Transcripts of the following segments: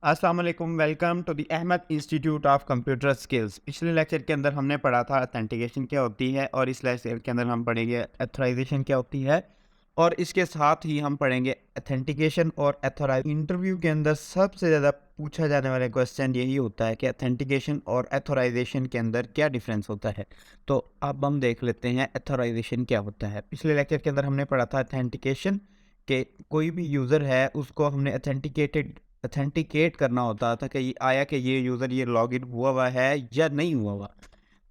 अस्सलाम वालेकुम, welcome to the Ahmad institute of computer skills. पिछले लेक्चर के अंदर हमने पढ़ा था ऑथेंटिकेशन क्या होती है, और इस लेक्चर के अंदर हम पढ़ेंगे ऑथराइजेशन क्या होती है, और इसके साथ ही हम पढ़ेंगे ऑथेंटिकेशन और ऑथराइज। इंटरव्यू के अंदर सबसे ज़्यादा पूछा जाने वाला क्वेश्चन यही होता है कि ऑथेंटिकेशन और ऑथराइजेशन के अंदर क्या डिफरेंस होता है। तो अब हम देख लेते हैं ऑथराइजेशन क्या होता है। पिछले लेक्चर के अंदर हमने पढ़ा था ऑथेंटिकेशन के कोई भी यूज़र है उसको हमने ऑथेंटिकेट करना होता था कि आया कि ये यूज़र ये लॉगिन हुआ है या नहीं हुआ।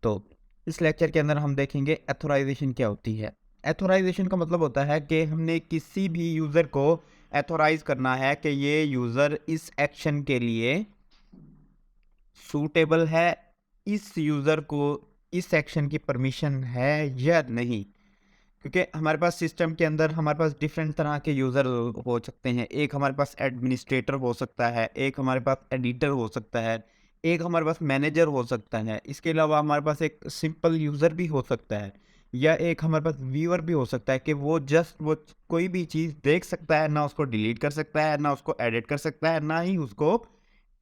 तो इस लेक्चर के अंदर हम देखेंगे एथोराइजेशन क्या होती है। एथोराइजेशन का मतलब होता है कि हमने किसी भी यूज़र को एथोराइज करना है कि ये यूज़र इस एक्शन के लिए सूटेबल है, इस यूज़र को इस एक्शन की परमिशन है या नहीं। क्योंकि हमारे पास सिस्टम के अंदर हमारे पास डिफरेंट तरह के यूज़र हो सकते हैं। एक हमारे पास एडमिनिस्ट्रेटर हो सकता है, एक हमारे पास एडिटर हो सकता है, एक हमारे पास मैनेजर हो सकता है। इसके अलावा हमारे पास एक सिंपल यूज़र भी हो सकता है, या एक हमारे पास व्यूअर भी हो सकता है कि वो जस्ट वो कोई भी चीज़ देख सकता है, ना उसको डिलीट कर सकता है, ना उसको एडिट कर सकता है, ना ही उसको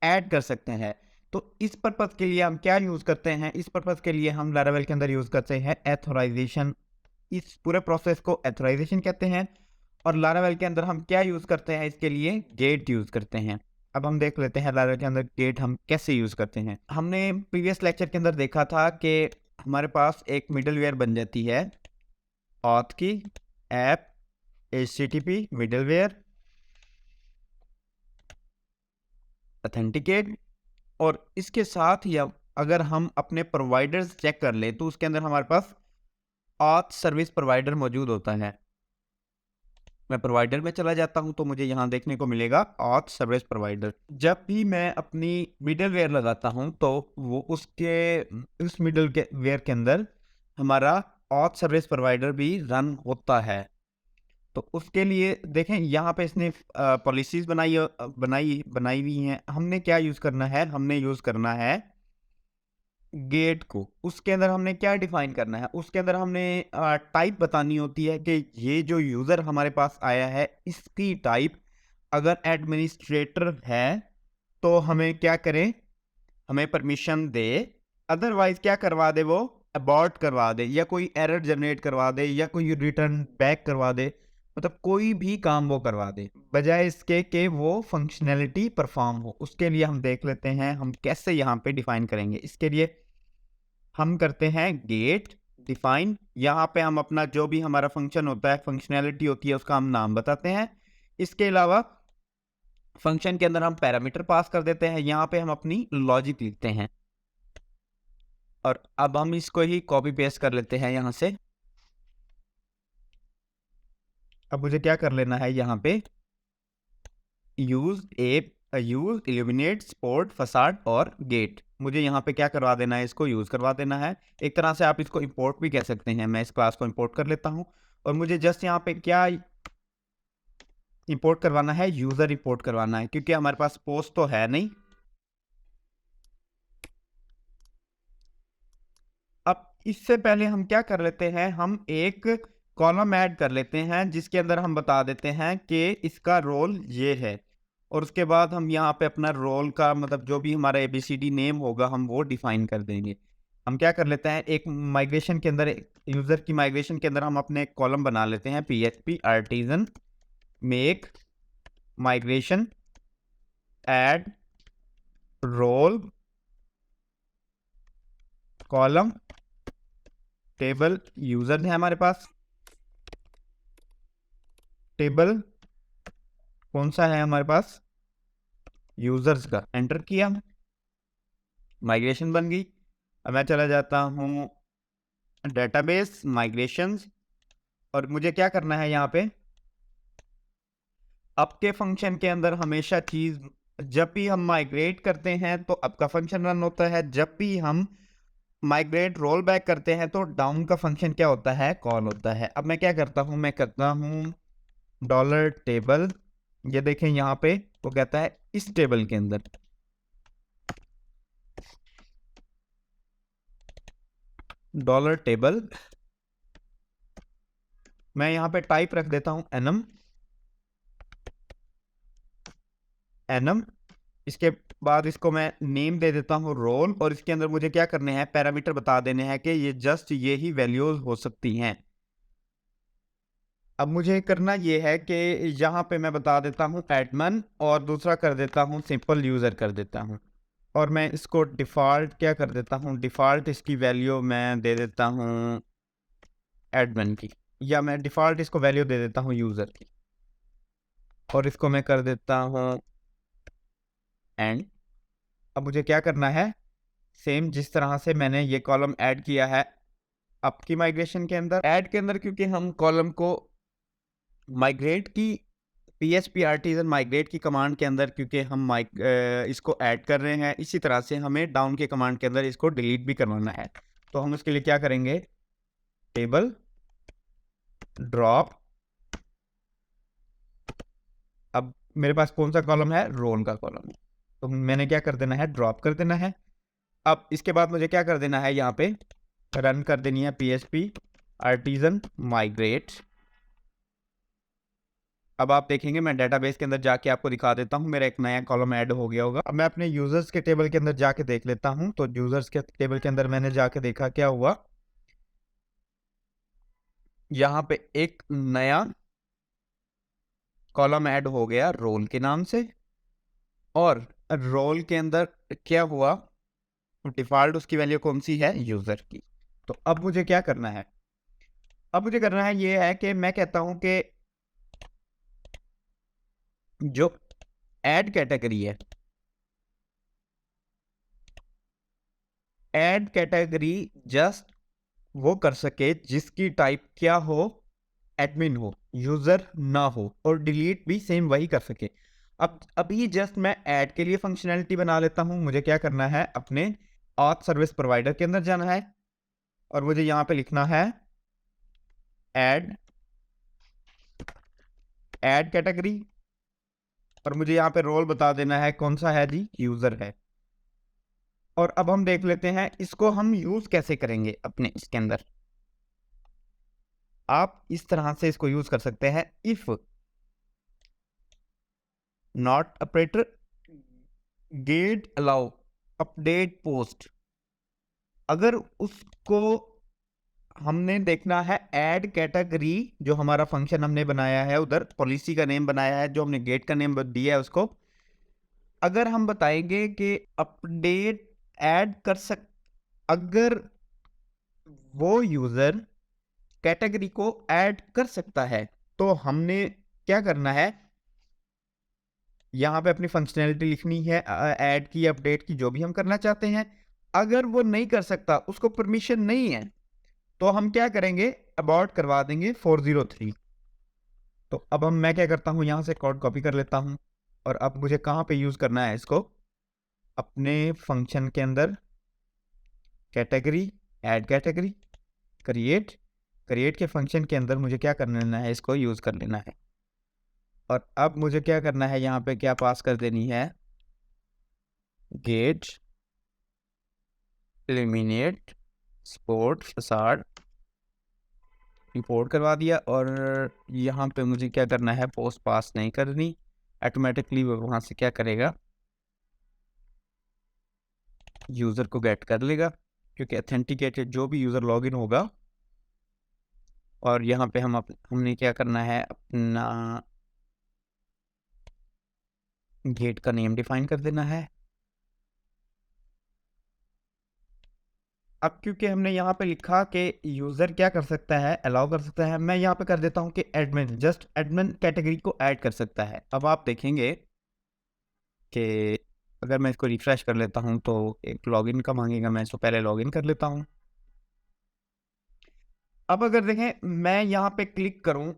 ऐड कर सकते हैं। तो इस पर्पज़ के लिए हम क्या यूज़ करते हैं? इस पर्पज़ के लिए हम लारावेल के अंदर यूज़ करते हैं एथोराइजेशन। इस पूरे प्रोसेस को एथोराइजेशन कहते हैं। और लारावेल के अंदर हम क्या यूज़ करते हैं? इसके लिए गेट यूज़ करते हैं। अब हम देख लेते हैं लारावेल के अंदर गेट हम कैसे यूज़ करते हैं। हमने प्रीवियस लेक्चर के अंदर देखा था कि हमारे पास एक मिडलवेयर बन जाती है, ऑथ की, ऐप, एचटीटीपी मिडलवेयर, ऑथेंटिकेट, और इसके साथ ही अब अगर हम अपने प्रोवाइडर्स चेक कर लें तो उसके अंदर हमारे पास ऑथ सर्विस प्रोवाइडर मौजूद होता है। मैं प्रोवाइडर में चला जाता हूं तो मुझे यहां देखने को मिलेगा ऑथ सर्विस प्रोवाइडर। जब भी मैं अपनी मिडलवेयर लगाता हूं तो वो उसके उस मिडलवेयर के अंदर हमारा ऑथ सर्विस प्रोवाइडर भी रन होता है। तो उसके लिए देखें यहाँ पे इसने पॉलिसीज बनाई हुई हैं। हमने क्या यूज़ करना है? हमने यूज़ करना है गेट को। उसके अंदर हमने क्या डिफाइन करना है? उसके अंदर हमने टाइप बतानी होती है कि ये जो यूज़र हमारे पास आया है इसकी टाइप अगर एडमिनिस्ट्रेटर है तो हमें क्या करें? हमें परमिशन दे, अदरवाइज क्या करवा दे? वो अबॉर्ट करवा दे, या कोई एरर जनरेट करवा दे, या कोई रिटर्न बैक करवा दे। मतलब कोई भी काम वो करवा दे बजाय इसके कि वो फंक्शनैलिटी परफॉर्म हो। उसके लिए हम देख लेते हैं हम कैसे यहाँ पे डिफाइन करेंगे। इसके लिए हम करते हैं गेट डिफाइन। यहाँ पे हम अपना जो भी हमारा फंक्शन होता है, फंक्शनैलिटी होती है, उसका हम नाम बताते हैं। इसके अलावा फंक्शन के अंदर हम पैरामीटर पास कर देते हैं। यहाँ पे हम अपनी लॉजिक लिखते हैं, और अब हम इसको ही कॉपी पेस्ट कर लेते हैं यहाँ से। अब मुझे क्या कर लेना है? यहाँ पे यूज इल्यूमिनेट स्पोर्ट फसाड और गेट, मुझे यहाँ पे क्या करवा देना है? इसको यूज करवा देना है। एक तरह से आप इसको इंपोर्ट भी कह सकते हैं। मैं इस क्लास को इंपोर्ट कर लेता हूँ, और मुझे जस्ट यहाँ पे क्या इंपोर्ट करवाना है? यूजर इंपोर्ट करवाना है, क्योंकि हमारे पास पोस्ट तो है नहीं। अब इससे पहले हम क्या कर लेते हैं? हम एक कॉलम ऐड कर लेते हैं जिसके अंदर हम बता देते हैं कि इसका रोल ये है, और उसके बाद हम यहाँ पे अपना रोल का मतलब जो भी हमारा ABCD नेम होगा हम वो डिफाइन कर देंगे। हम क्या कर लेते हैं? एक माइग्रेशन के अंदर, यूज़र की माइग्रेशन के अंदर हम अपने एक कॉलम बना लेते हैं, PHP artisan make migration add role column table. User है हमारे पास, टेबल कौन सा है हमारे पास? यूजर्स का। एंटर किया, माइग्रेशन बन गई। अब मैं चला जाता हूँ डेटाबेस माइग्रेशंस, और मुझे क्या करना है यहाँ पे? आपके फंक्शन के अंदर हमेशा चीज, जब भी हम माइग्रेट करते हैं तो आपका फंक्शन रन होता है, जब भी हम माइग्रेट रोल बैक करते हैं तो डाउन का फंक्शन क्या होता है? कॉल होता है। अब मैं क्या करता हूँ? मैं करता हूँ डॉलर टेबल। ये देखें यहाँ पे वो कहता है इस टेबल के अंदर डॉलर टेबल मैं यहाँ पे टाइप रख देता हूँ एनम। इसके बाद इसको मैं नेम दे देता हूँ रोल, और इसके अंदर मुझे क्या करने हैं, पैरामीटर बता देने हैं कि ये जस्ट ये ही वैल्यूज हो सकती हैं। अब मुझे करना ये है कि यहाँ पे मैं बता देता हूँ एडमिन, और दूसरा कर देता हूँ सिंपल यूज़र कर देता हूँ, और मैं इसको डिफ़ॉल्ट क्या कर देता हूँ, डिफ़ॉल्ट इसकी वैल्यू मैं दे देता हूँ एडमिन की, या मैं डिफ़ॉल्ट इसको वैल्यू दे देता हूँ यूज़र की, और इसको मैं कर देता हूँ एंड। अब मुझे क्या करना है, सेम जिस तरह से मैंने ये कॉलम ऐड किया है आपकी माइग्रेशन के अंदर, ऐड के अंदर क्योंकि हम कॉलम को माइग्रेट की PHP आर्टिजन माइग्रेट की कमांड के अंदर क्योंकि हम इसको ऐड कर रहे हैं, इसी तरह से हमें डाउन के कमांड के अंदर इसको डिलीट भी करवाना है। तो हम उसके लिए क्या करेंगे, टेबल ड्रॉप। अब मेरे पास कौन सा कॉलम है, रोल का कॉलम है, तो मैंने क्या कर देना है, ड्रॉप कर देना है। अब इसके बाद मुझे क्या कर देना है, यहाँ पे रन कर देनी है PHP आर्टिजन माइग्रेट। अब आप देखेंगे मैं डेटाबेस के अंदर जाके आपको दिखा देता हूँ, मेरा एक नया कॉलम ऐड हो गया होगा। अब मैं अपने यूजर्स के टेबल के अंदर जाके देख लेता हूँ। तो यूजर्स के टेबल के अंदर मैंने जाके देखा क्या हुआ, यहाँ पे एक नया कॉलम ऐड हो गया रोल के नाम से, और रोल के अंदर क्या हुआ, डिफॉल्ट उसकी वैल्यू कौन सी है, यूजर की। तो अब मुझे क्या करना है, अब मुझे करना है ये है कि मैं कहता हूं कि जो ऐड कैटेगरी है, ऐड कैटेगरी जस्ट वो कर सके जिसकी टाइप क्या हो, एडमिन हो, यूजर ना हो, और डिलीट भी सेम वही कर सके। अब अभी जस्ट मैं ऐड के लिए फंक्शनैलिटी बना लेता हूं। मुझे क्या करना है, अपने ऑथ सर्विस प्रोवाइडर के अंदर जाना है, और मुझे यहां पे लिखना है ऐड कैटेगरी, और मुझे यहाँ पे रोल बता देना है कौन सा है जी, यूजर है। और अब हम देख लेते हैं इसको हम यूज कैसे करेंगे अपने इसके अंदर। आप इस तरह से इसको यूज कर सकते हैं, if not operator get allow update post. अगर उसको हमने देखना है ऐड कैटेगरी, जो हमारा फंक्शन हमने बनाया है उधर पॉलिसी का नेम बनाया है, जो हमने गेट का नेम दिया है उसको, अगर हम बताएंगे कि अपडेट ऐड कर सक, अगर वो यूजर कैटेगरी को ऐड कर सकता है, तो हमने क्या करना है, यहाँ पे अपनी फंक्शनैलिटी लिखनी है ऐड की, अपडेट की, जो भी हम करना चाहते हैं। अगर वो नहीं कर सकता, उसको परमिशन नहीं है, तो हम क्या करेंगे, अबॉर्ट करवा देंगे 403। तो अब मैं क्या करता हूँ, यहाँ से कोड कॉपी कर लेता हूँ, और अब मुझे कहाँ पे यूज करना है इसको, अपने फंक्शन के अंदर कैटेगरी, ऐड कैटेगरी, क्रिएट के फंक्शन के अंदर मुझे क्या कर लेना है, इसको यूज कर लेना है। और अब मुझे क्या करना है, यहाँ पे क्या पास कर देनी है, get illuminate support facade, import करवा दिया। और यहाँ पे मुझे क्या करना है, पोस्ट पास नहीं करनी, ऑटोमेटिकली वो वहाँ से क्या करेगा, यूज़र को गेट कर लेगा, क्योंकि ऑथेंटिकेटेड जो भी यूज़र लॉगिन होगा। और यहाँ पे हमने क्या करना है, अपना गेट का नेम डिफाइन कर देना है। अब क्योंकि हमने यहाँ पे लिखा कि यूज़र क्या कर सकता है, अलाउ कर सकता है, मैं यहाँ पे कर देता हूँ कि एडमिन, जस्ट एडमिन कैटेगरी को ऐड कर सकता है। अब आप देखेंगे कि अगर मैं इसको रिफ्रेश कर लेता हूँ तो एक लॉगिन का मांगेगा, मैं इसको पहले लॉगिन कर लेता हूँ। अब अगर देखें मैं यहाँ पे क्लिक करूँ,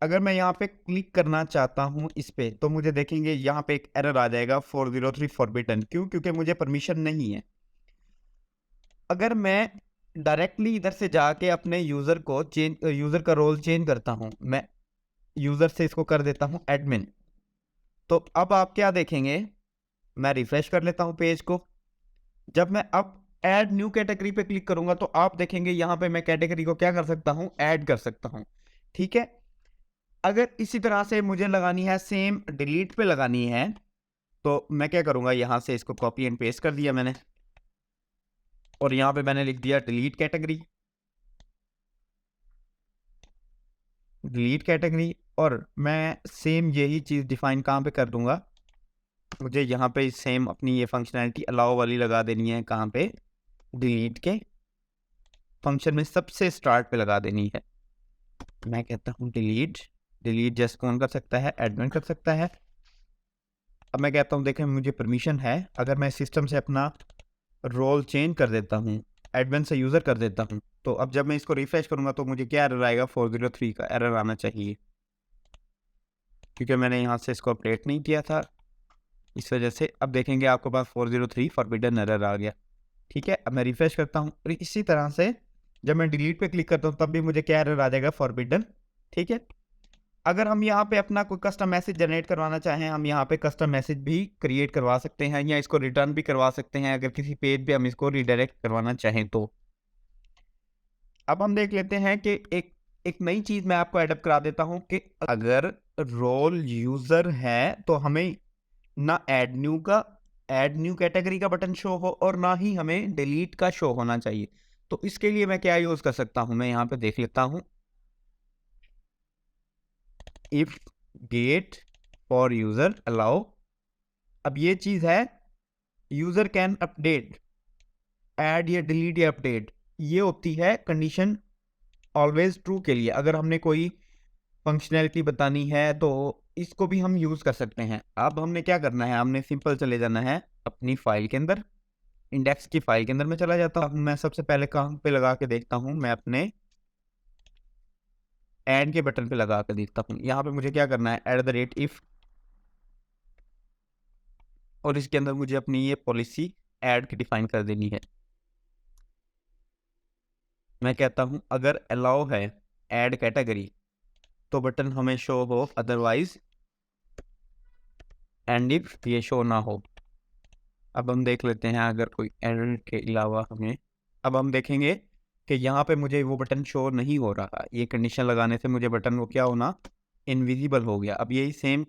अगर मैं यहाँ पे क्लिक करना चाहता हूँ इस पे, तो मुझे देखेंगे यहाँ पे एक एरर आ जाएगा 403 फॉरबिडन। क्यों? क्योंकि मुझे परमिशन नहीं है। अगर मैं डायरेक्टली इधर से जाके अपने यूज़र को यूज़र का रोल चेंज करता हूँ, मैं यूज़र से इसको कर देता हूँ एडमिन, तो अब आप क्या देखेंगे, मैं रिफ्रेश कर लेता हूँ पेज को। जब मैं अब ऐड न्यू कैटेगरी पे क्लिक करूंगा तो आप देखेंगे यहाँ पे मैं कैटेगरी को क्या कर सकता हूँ, ऐड कर सकता हूँ। ठीक है, अगर इसी तरह से मुझे लगानी है, सेम डिलीट पे लगानी है, तो मैं क्या करूंगा, यहाँ से इसको कॉपी एंड पेस्ट कर दिया मैंने, और यहाँ पे मैंने लिख दिया डिलीट कैटेगरी, डिलीट कैटेगरी। और मैं सेम यही चीज़ डिफाइन कहाँ पे कर दूंगा, मुझे यहाँ पे सेम अपनी ये फंक्शनैलिटी अलाउ वाली लगा देनी है, कहाँ पे, डिलीट के फंक्शन में सबसे स्टार्ट पे लगा देनी है। मैं कहता हूँ डिलीट, डिलीट जस्ट कौन कर सकता है, एडमिन कर सकता है। अब मैं कहता हूँ देखें मुझे परमिशन है, अगर मैं सिस्टम से अपना रोल चेंज कर देता हूँ, एडमिन से यूज़र कर देता हूँ, तो अब जब मैं इसको रिफ्रेश करूँगा तो मुझे क्या एरर आएगा, 403 का एरर आना चाहिए, क्योंकि मैंने यहाँ से इसको अपडेट नहीं किया था, इस वजह से। अब देखेंगे आपके पास 403 फॉरबिडन एरर आ गया। ठीक है, अब मैं रिफ्रेश करता हूँ, और इसी तरह से जब मैं डिलीट पे क्लिक करता हूँ तब भी मुझे क्या एरर आ जाएगा, फॉरबिडन। ठीक है, अगर हम यहाँ पे अपना कोई कस्टम मैसेज जनरेट करवाना चाहें, हम यहाँ पे कस्टम मैसेज भी क्रिएट करवा सकते हैं, या इसको रिटर्न भी करवा सकते हैं अगर किसी पेज पे हम इसको रिडायरेक्ट करवाना चाहें तो। अब हम देख लेते हैं कि एक नई चीज़ मैं आपको एडअप करा देता हूँ कि अगर रोल यूज़र है तो हमें ना ऐड न्यू कैटेगरी का बटन शो हो, और ना ही हमें डिलीट का शो होना चाहिए। तो इसके लिए मैं क्या यूज़ कर सकता हूँ, मैं यहाँ पे देख लेता हूँ, if get for user allow. अब ये चीज़ है, यूज़र कैन अपडेट, ऐड या डिलीट या अपडेट, ये होती है कंडीशन ऑलवेज ट्रू के लिए। अगर हमने कोई फंक्शनैलिटी बतानी है तो इसको भी हम यूज़ कर सकते हैं। अब हमने क्या करना है, हमने सिंपल चले जाना है अपनी फाइल के अंदर, इंडेक्स की फाइल के अंदर मैं चला जाता हूँ। मैं सबसे पहले कहाँ पे लगा के देखता हूँ, मैं अपने ऐड के बटन पे लगा के देखता हूँ। यहाँ पे मुझे क्या करना है, @if, और इसके अंदर मुझे अपनी ये पॉलिसी ऐड की डिफाइन कर देनी है। मैं कहता हूँ अगर अलाउ है ऐड कैटेगरी तो बटन हमें शो हो, अदरवाइज एंड इफ ये शो ना हो। अब हम देख लेते हैं अगर कोई एरर के अलावा हमें, अब हम देखेंगे कि यहाँ पे मुझे वो बटन शो नहीं हो रहा, ये कंडीशन लगाने से मुझे बटन वो क्या होना, इनविजिबल हो गया। अब यही सेम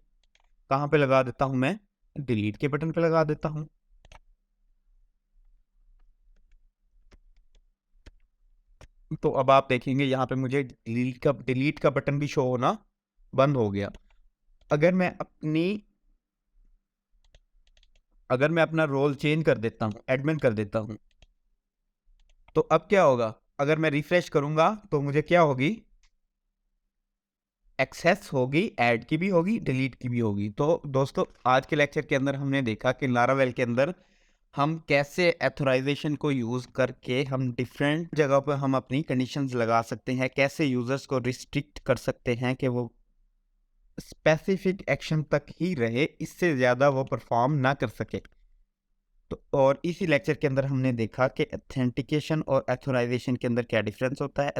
कहाँ पे लगा देता हूँ, मैं डिलीट के बटन पे लगा देता हूँ। तो अब आप देखेंगे यहाँ पे मुझे डिलीट का बटन भी शो होना बंद हो गया। अगर मैं अपना रोल चेंज कर देता हूँ, एडमिन कर देता हूँ, तो अब क्या होगा, अगर मैं रिफ्रेश करूंगा तो मुझे क्या होगी, एक्सेस होगी, ऐड की भी होगी, डिलीट की भी होगी। तो दोस्तों आज के लेक्चर के अंदर हमने देखा कि लारावेल के अंदर हम कैसे एथोराइजेशन को यूज़ करके हम डिफरेंट जगह पर हम अपनी कंडीशंस लगा सकते हैं, कैसे यूज़र्स को रिस्ट्रिक्ट कर सकते हैं कि वो स्पेसिफिक एक्शन तक ही रहे, इससे ज़्यादा वो परफॉर्म ना कर सके। तो और इसी लेक्चर के अंदर हमने देखा कि ऑथेंटिकेशन और एथोराइजेशन के अंदर क्या डिफरेंस होता है।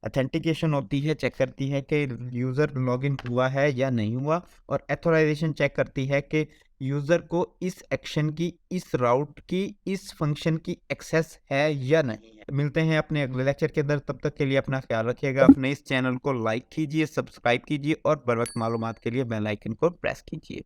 ऑथेंटिकेशन होती है, चेक करती है कि यूज़र लॉगिन हुआ है या नहीं हुआ, और एथोराइजेशन चेक करती है कि यूज़र को इस एक्शन की, इस राउट की, इस फंक्शन की एक्सेस है या नहीं है। मिलते हैं अपने अगले लेक्चर के अंदर, तब तक के लिए अपना ख्याल रखिएगा। अपने इस चैनल को लाइक कीजिए, सब्सक्राइब कीजिए, और बर वक्त मालूमात के लिए बेल आइकन को प्रेस कीजिए।